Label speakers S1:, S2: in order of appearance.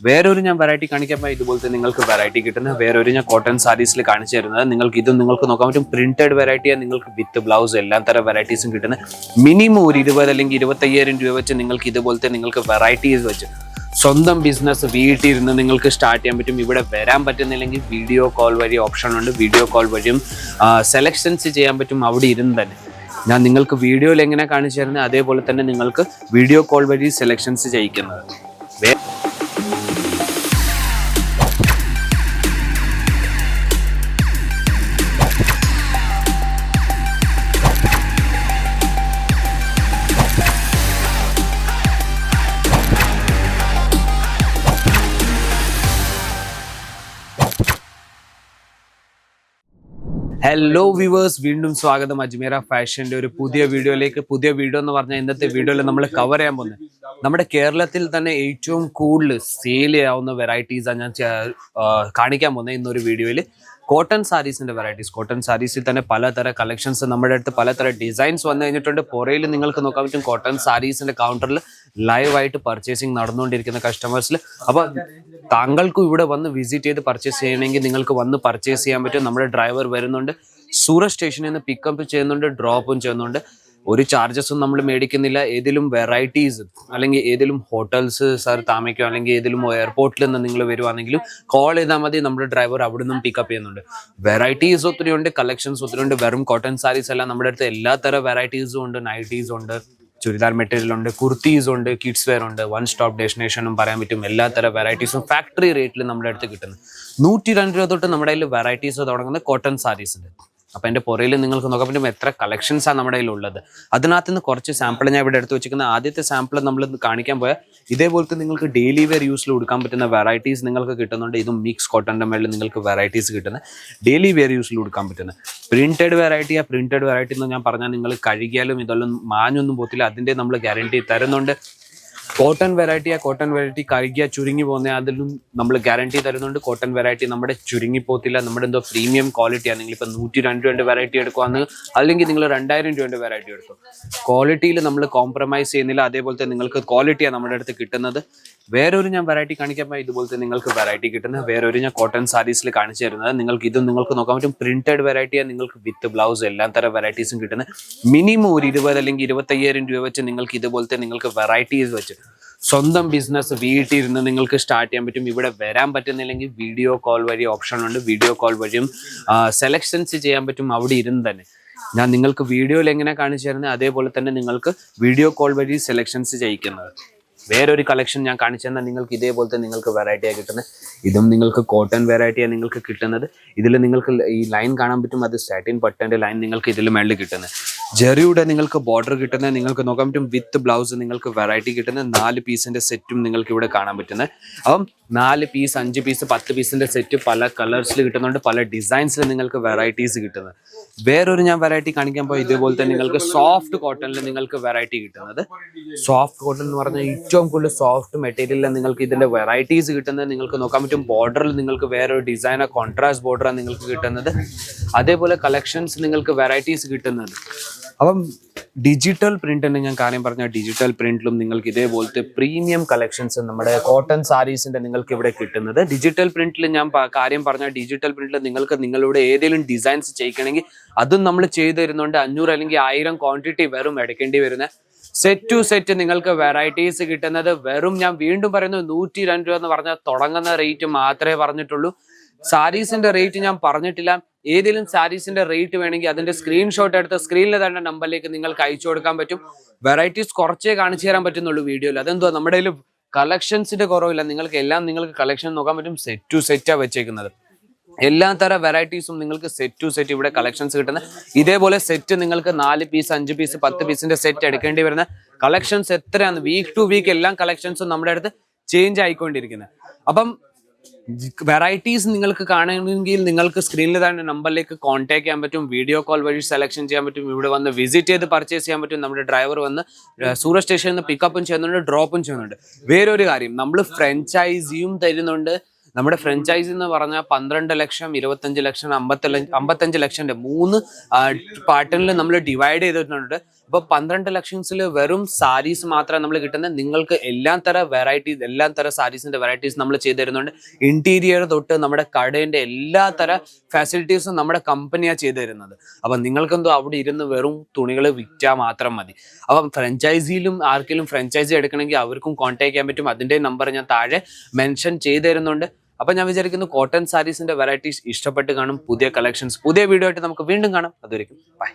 S1: വേറൊരു ഞാൻ വെറൈറ്റി കാണിക്കുമ്പോൾ ഇതുപോലത്തെ നിങ്ങൾക്ക് വെറൈറ്റി കിട്ടുന്ന വേറൊരു ഞാൻ കോട്ടൺ സാരീസിൽ കാണിച്ചു തരുന്നത്. നിങ്ങൾക്ക് നോക്കാൻ പറ്റും. പ്രിന്റഡ് വെറൈറ്റിയാണ്, നിങ്ങൾക്ക് വിത്ത് ബ്ലൗസ് എല്ലാ തരം വെറൈറ്റീസും കിട്ടുന്നത്. മിനിമം ഒരു 20 അല്ലെങ്കിൽ 25,000 രൂപ വെച്ച് നിങ്ങൾക്ക് ഇതുപോലത്തെ നിങ്ങൾക്ക് വെറൈറ്റീസ് വെച്ച് സ്വന്തം ബിസിനസ് വീട്ടിലിരുന്ന് നിങ്ങൾക്ക് സ്റ്റാർട്ട് ചെയ്യാൻ പറ്റും. ഇവിടെ വരാൻ പറ്റുന്നില്ലെങ്കിൽ വീഡിയോ കോൾ വഴി ഓപ്ഷൻ ഉണ്ട്. വീഡിയോ കോൾ വഴിയും സെലക്ഷൻസ് ചെയ്യാൻ പറ്റും അവിടെ ഇരുന്ന് തന്നെ. ഞാൻ നിങ്ങൾക്ക് വീഡിയോയിൽ എങ്ങനെ കാണിച്ചു തരുന്നത് അതേപോലെ തന്നെ നിങ്ങൾക്ക് വീഡിയോ കോൾ വഴി സെലക്ഷൻസ് ചെയ്യിക്കുന്നത്. ഹലോ വ്യൂവേഴ്സ്, വീണ്ടും സ്വാഗതം അജ്മീറ ഫാഷന്റെ ഒരു പുതിയ വീഡിയോ എന്ന് പറഞ്ഞാൽ ഇന്നത്തെ വീഡിയോയിൽ നമ്മൾ കവർ ചെയ്യാൻ പോകുന്നത് നമ്മുടെ കേരളത്തിൽ തന്നെ ഏറ്റവും കൂടുതൽ സെയിൽ ചെയ്യാവുന്ന വെറൈറ്റീസാണ് ഞാൻ കാണിക്കാൻ പോകുന്നത് ഇന്നൊരു വീഡിയോയിൽ. കോട്ടൺ സാരീസിന്റെ വെറൈറ്റീസ്. കോട്ടൺ സാരീസിൽ തന്നെ പലതരം കളക്ഷൻസ് നമ്മുടെ അടുത്ത് പലതരം ഡിസൈൻസ് വന്നു കഴിഞ്ഞിട്ടുണ്ട്. പുറയിൽ നിങ്ങൾക്ക് നോക്കാൻ പറ്റും കോട്ടൺ സാരീസിന്റെ കൗണ്ടറിൽ ലൈവായിട്ട് പർച്ചേസിങ് നടന്നുകൊണ്ടിരിക്കുന്ന കസ്റ്റമേഴ്സിൽ. അപ്പോൾ താങ്കൾക്കും ഇവിടെ വന്ന് വിസിറ്റ് ചെയ്ത് പർച്ചേസ് ചെയ്യണമെങ്കിൽ നിങ്ങൾക്ക് വന്ന് പർച്ചേസ് ചെയ്യാൻ പറ്റും. നമ്മുടെ ഡ്രൈവർ വരുന്നുണ്ട്, സൂറത്ത് സ്റ്റേഷനിൽ നിന്ന് പിക്കപ്പ് ചെയ്യുന്നുണ്ട്, ഡ്രോപ്പും ചെയ്യുന്നുണ്ട്. ഒരു ചാർജസും നമ്മൾ മേടിക്കുന്നില്ല. ഏതെങ്കിലും വെറൈറ്റീസ് അല്ലെങ്കിൽ ഏതെങ്കിലും ഹോട്ടൽസ് സാർ താമസിക്കുക അല്ലെങ്കിൽ ഏതെങ്കിലും എയർപോർട്ടിൽ നിന്ന് നിങ്ങൾ വരുവാണെങ്കിലും കോൾ ചെയ്താൽ മതി, നമ്മുടെ ഡ്രൈവർ അവിടെ നിന്നും പിക്കപ്പ് ചെയ്യുന്നുണ്ട്. വെറൈറ്റീസ് ഒത്തിരി ഉണ്ട്, കളക്ഷൻസ് ഒത്തിരി ഉണ്ട്. വെറും കോട്ടൺ സാരീസ് അല്ല, നമ്മുടെ അടുത്ത് എല്ലാ തരം വെറൈറ്റീസും ഉണ്ട്. നൈറ്റീസ് ഉണ്ട്, ചുരിദാർ മെറ്റീരിയൽ ഉണ്ട്, കുർത്തീസ് ഉണ്ട്, കിഡ്സ് വെയർ ഉണ്ട്. വൺ സ്റ്റോപ്പ് ഡെസ്റ്റിനേഷനും പറയാൻ പറ്റും. എല്ലാ തരം വെറൈറ്റീസും ഫാക്ടറി റേറ്റിൽ നമ്മുടെ അടുത്ത് കിട്ടുന്നത്. 102 രൂപ തൊട്ട് നമ്മുടെ കയ്യിൽ വെറൈറ്റീസ് തുടങ്ങുന്ന കോട്ടൺ സാരീസ് ഉണ്ട്. അപ്പം എൻ്റെ പുറയിൽ നിങ്ങൾക്ക് നോക്കാൻ പറ്റും എത്ര കളക്ഷൻസാണ് നമ്മുടെ കയ്യിലുള്ളത്. അതിനകത്ത് നിന്ന് കുറച്ച് സാമ്പിൾ ഞാൻ ഇവിടെ എടുത്ത് വെച്ചിരിക്കുന്ന. ആദ്യത്തെ സാമ്പിൾ നമ്മൾ കാണിക്കാൻ പോയാൽ ഇതേപോലത്തെ നിങ്ങൾക്ക് ഡെയിലി വെയർ യൂസിൽ കൊടുക്കാൻ പറ്റുന്ന വെറൈറ്റീസ് നിങ്ങൾക്ക് കിട്ടുന്നുണ്ട്. ഇതും മിക്സ് കോട്ടൻ്റെ മേളിൽ നിങ്ങൾക്ക് വെറൈറ്റീസ് കിട്ടുന്നത്, ഡെയിലി വെയർ യൂസിൽ കൊടുക്കാൻ പറ്റുന്നത്. പ്രിന്റഡ് വെറൈറ്റി എന്ന് ഞാൻ പറഞ്ഞാൽ നിങ്ങൾ കഴുകിയാലും ഇതെല്ലാം മാഞ്ഞൊന്നും പോത്തില്ല, അതിൻ്റെ നമ്മൾ ഗ്യാരണ്ടി തരുന്നുണ്ട്. കോട്ടൺ വെറൈറ്റി കഴുകിയാൽ ചുരുങ്ങി പോകുന്ന അതിലും നമ്മൾ ഗ്യാരണ്ടി തരുന്നുണ്ട്. കോട്ടൺ വെറൈറ്റി നമ്മുടെ ചുരുങ്ങി പോത്തില്ല. നമ്മുടെ എന്തോ പ്രീമിയം ക്വാളിറ്റിയാണ്. നിങ്ങളിപ്പോൾ 102 രൂപയുടെ വെറൈറ്റി എടുക്കുവാന്ന് അല്ലെങ്കിൽ നിങ്ങൾ 2000 രൂപയുടെ വെറൈറ്റി എടുക്കും, ക്വാളിറ്റിയിൽ നമ്മൾ കോംപ്രമൈസ് ചെയ്യുന്നില്ല. അതേപോലത്തെ നിങ്ങൾക്ക് ക്വാളിറ്റിയാണ് നമ്മുടെ അടുത്ത് കിട്ടുന്നത്. വേറൊരു ഞാൻ വെറൈറ്റി കാണിക്കുമ്പോൾ ഇതുപോലത്തെ നിങ്ങൾക്ക് വെറൈറ്റി കിട്ടുന്നത്. വേറൊരു ഞാൻ കോട്ടൺ സാരീസിൽ കാണിച്ചു തരുന്നത്. നിങ്ങൾക്ക് നോക്കാൻ പറ്റും. പ്രിന്റഡ് വെറൈറ്റിയാണ്, നിങ്ങൾക്ക് വിത്ത് ബ്ലൗസ് എല്ലാ തരം വെറൈറ്റീസും കിട്ടുന്നത്. മിനിമം ഒരു 20 അല്ലെങ്കിൽ 25,000 രൂപ വെച്ച് നിങ്ങൾക്ക് ഇതുപോലത്തെ നിങ്ങൾക്ക് വെറൈറ്റീസ് വെച്ച് സ്വന്തം ബിസിനസ് വീട്ടിലിരുന്ന് നിങ്ങൾക്ക് സ്റ്റാർട്ട് ചെയ്യാൻ പറ്റും. ഇവിടെ വരാൻ പറ്റുന്നില്ലെങ്കിൽ വീഡിയോ കോൾ വഴി ഓപ്ഷൻ ഉണ്ട്. വീഡിയോ കോൾ വഴിയും സെലക്ഷൻസ് ചെയ്യാൻ പറ്റും അവിടെ ഇരുന്ന് തന്നെ. ഞാൻ നിങ്ങൾക്ക് വീഡിയോയിൽ എങ്ങനെ കാണിച്ചു തരുന്നത് അതേപോലെ തന്നെ നിങ്ങൾക്ക് വീഡിയോ കോൾ വഴി സെലക്ഷൻസ് ചെയ്യിക്കുന്നത്. വേറൊരു കളക്ഷൻ ഞാൻ കാണിച്ചു തന്നാൽ നിങ്ങൾക്ക് ഇതേപോലത്തെ നിങ്ങൾക്ക് വെറൈറ്റിയാണ് കിട്ടുന്നത്. ഇതും നിങ്ങൾക്ക് കോട്ടൺ വെറൈറ്റിയാണ് നിങ്ങൾക്ക് കിട്ടുന്നത്. ഇതിൽ നിങ്ങൾക്ക് ഈ ലൈൻ കാണാൻ പറ്റും, അത് സാറ്റിൻ പട്ടൻ്റെ ലൈൻ നിങ്ങൾക്ക് ഇതിൽ മേളിൽ കിട്ടുന്നത്. ജെറിയുടെ നിങ്ങൾക്ക് ബോർഡർ കിട്ടുന്നത് നിങ്ങൾക്ക് നോക്കാൻ പറ്റും. വിത്ത് ബ്ലൗസ് നിങ്ങൾക്ക് വെറൈറ്റി കിട്ടുന്നത്. 4 പീസിന്റെ സെറ്റും നിങ്ങൾക്ക് ഇവിടെ കാണാൻ പറ്റുന്നത്. അപ്പം 4 പീസ്, 5 പീസ്, 10 പീസിന്റെ സെറ്റ് പല കളേഴ്സിൽ കിട്ടുന്നുണ്ട്, പല ഡിസൈൻസിൽ നിങ്ങൾക്ക് വെറൈറ്റീസ് കിട്ടുന്നത്. വേറൊരു ഞാൻ വെറൈറ്റി കാണിക്കാൻ പോയി ഇതേപോലെ തന്നെ നിങ്ങൾക്ക് സോഫ്റ്റ് കോട്ടണിൽ നിങ്ങൾക്ക് വെറൈറ്റി കിട്ടുന്നത്. സോഫ്റ്റ് കോട്ടൺ എന്ന് പറഞ്ഞാൽ ഏറ്റവും കൂടുതൽ സോഫ്റ്റ് മെറ്റീരിയലിൽ നിങ്ങൾക്ക് ഇതിന്റെ വെറൈറ്റീസ് കിട്ടുന്നത്. നിങ്ങൾക്ക് നോക്കാൻ പറ്റും ബോർഡറിൽ നിങ്ങൾക്ക് വേറൊരു ഡിസൈനർ കോൺട്രാസ്റ്റ് ബോർഡറാണ് നിങ്ങൾക്ക് കിട്ടുന്നത്. അതേപോലെ കളക്ഷൻസ് നിങ്ങൾക്ക് വെറൈറ്റീസ് കിട്ടുന്നത്. അപ്പം ഡിജിറ്റൽ പ്രിന്റിന് ഞാൻ കാര്യം പറഞ്ഞ ഡിജിറ്റൽ പ്രിന്റിലും നിങ്ങൾക്ക് ഇതേപോലത്തെ പ്രീമിയം കളക്ഷൻസ് നമ്മുടെ കോട്ടൺ സാരീസിന്റെ നിങ്ങൾക്ക് ഇവിടെ കിട്ടുന്നത്. ഡിജിറ്റൽ പ്രിന്റിൽ ഞാൻ കാര്യം പറഞ്ഞ ഡിജിറ്റൽ പ്രിന്റിൽ നിങ്ങൾക്ക് നിങ്ങളുടെ ഏതെങ്കിലും ഡിസൈൻസ് ചെയ്യിക്കണമെങ്കിൽ അതും നമ്മൾ ചെയ്തു തരുന്നുണ്ട്. 500 അല്ലെങ്കിൽ 1000 ക്വാണ്ടിറ്റി വെറും എടുക്കേണ്ടി വരുന്ന സെറ്റ് ടു സെറ്റ് നിങ്ങൾക്ക് വെറൈറ്റീസ് കിട്ടുന്നത്. വെറും ഞാൻ വീണ്ടും പറയുന്നത് 102 രൂപ എന്ന് പറഞ്ഞാൽ തുടങ്ങുന്ന റേറ്റ് മാത്രമേ പറഞ്ഞിട്ടുള്ളൂ. സാരീസിന്റെ റേറ്റ് ഞാൻ പറഞ്ഞിട്ടില്ല. ഏതെങ്കിലും സാരീസിന്റെ റേറ്റ് വേണമെങ്കിൽ അതിന്റെ സ്ക്രീൻഷോട്ട് എടുത്ത് സ്ക്രീനിൽ തന്നെ നമ്പറിലേക്ക് നിങ്ങൾക്ക് അയച്ചു കൊടുക്കാൻ പറ്റും. വെറൈറ്റീസ് കുറച്ചേ കാണിച്ചു തരാൻ പറ്റുന്നുള്ളൂ വീഡിയോയിൽ. അതെന്തോ നമ്മുടെ കയ്യിൽ കളക്ഷൻസിന്റെ കുറവില്ല. നിങ്ങൾക്ക് കളക്ഷൻ നോക്കാൻ പറ്റും. സെറ്റ് ടു സെറ്റാണ് വെച്ചേക്കുന്നത്. എല്ലാ തരം വെറൈറ്റീസും നിങ്ങൾക്ക് സെറ്റ് ടു സെറ്റ് ഇവിടെ കളക്ഷൻസ് കിട്ടുന്നത്. ഇതേപോലെ സെറ്റ് നിങ്ങൾക്ക് 4 പീസ്, 5 പീസ്, 10 പീസിന്റെ സെറ്റ് എടുക്കേണ്ടി വരുന്ന കളക്ഷൻസ് എത്രയാണ്. വീക്ക് ടു വീക്ക് എല്ലാ കളക്ഷൻസും നമ്മുടെ അടുത്ത് ചേഞ്ച് ആയിക്കൊണ്ടിരിക്കുന്നത്. അപ്പം വെറൈറ്റീസ് നിങ്ങൾക്ക് കാണണമെങ്കിൽ നിങ്ങൾക്ക് സ്ക്രീനിൽ തന്നെ നമ്പറിലേക്ക് കോൺടാക്ട് ചെയ്യാൻ പറ്റും. വീഡിയോ കോൾ വഴി സെലക്ഷൻ ചെയ്യാൻ പറ്റും. ഇവിടെ വന്ന് വിസിറ്റ് ചെയ്ത് പർച്ചേസ് ചെയ്യാൻ പറ്റും. നമ്മുടെ ഡ്രൈവർ വന്ന് സൂറത്ത് സ്റ്റേഷനിൽ നിന്ന് പിക്കപ്പും ചെയ്യുന്നുണ്ട്, ഡ്രോപ്പും ചെയ്യുന്നുണ്ട്. വേറൊരു കാര്യം, നമ്മൾ ഫ്രാഞ്ചൈസിയും തരുന്നുണ്ട്. നമ്മുടെ ഫ്രാഞ്ചൈസി എന്ന് പറഞ്ഞാൽ 12 ലക്ഷം, 25 ലക്ഷം, 55 ലക്ഷത്തിന്റെ 3 പാർട്ടിൽ നമ്മൾ ഡിവൈഡ് ചെയ്തിട്ടുണ്ട്. അപ്പൊ 12 ലക്ഷൻസിൽ വെറും സാരീസ് മാത്രമേ നമ്മൾ കിട്ടുന്നത്. നിങ്ങൾക്ക് എല്ലാ തര സാരീസിന്റെ വെറൈറ്റീസ് നമ്മൾ ചെയ്തു തരുന്നുണ്ട്. ഇന്റീരിയർ തൊട്ട് നമ്മുടെ കടേന്റെ എല്ലാ തര ഫെസിലിറ്റീസും നമ്മുടെ കമ്പനിയാണ് ചെയ്തു തരുന്നത്. അപ്പൊ നിങ്ങൾക്കെന്തോ അവിടെ ഇരുന്ന് വെറും തുണികൾ വിറ്റാൽ മാത്രം മതി. അപ്പം ഫ്രാഞ്ചൈസിയിലും ആർക്കെങ്കിലും ഫ്രാഞ്ചൈസി എടുക്കണമെങ്കിൽ അവർക്കും കോൺടാക്ട് ചെയ്യാൻ പറ്റും. അതിന്റെ നമ്പർ ഞാൻ താഴെ മെൻഷൻ ചെയ്തു തരുന്നുണ്ട്. അപ്പൊ ഞാൻ വിചാരിക്കുന്നു കോട്ടൺ സാരീസിന്റെ വെറൈറ്റീസ് ഇഷ്ടപ്പെട്ട് കാണും. പുതിയ കളക്ഷൻസ് പുതിയ വീഡിയോ ആയിട്ട് നമുക്ക് വീണ്ടും കാണാം. അതുവരെയും ബൈ.